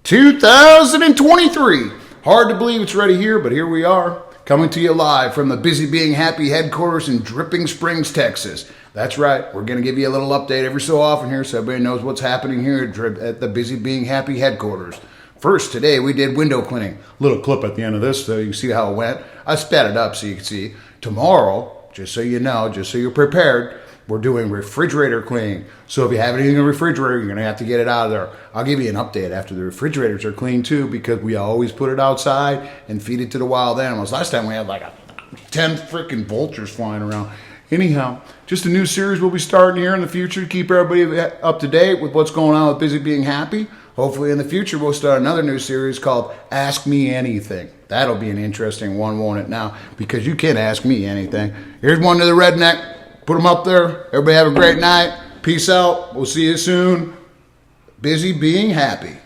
2023. Hard to believe it's already here, but here we are, coming to you live from the Busy Being Happy headquarters in Dripping Springs, Texas. That's right, we're going to give you a little update every so often here so everybody knows what's happening here at the Busy Being Happy headquarters. First, today we did window cleaning. Little clip at the end of this so you can see how it went. I sped it up so you can see. Tomorrow, just so you know, just so you're prepared, we're doing refrigerator cleaning. So if you have anything in the refrigerator, you're going to have to get it out of there. I'll give you an update after the refrigerators are clean too, because we always put it outside and feed it to the wild animals. Last time we had like 10 freaking vultures flying around. Anyhow, just a new series we'll be starting here in the future to keep everybody up to date with what's going on with Busy Being Happy. Hopefully in the future we'll start another new series called Ask Me Anything. That'll be an interesting one, won't it now? Because you can ask me anything. Here's one to the redneck. Put them up there. Everybody have a great night. Peace out. We'll see you soon. Busy Being Happy.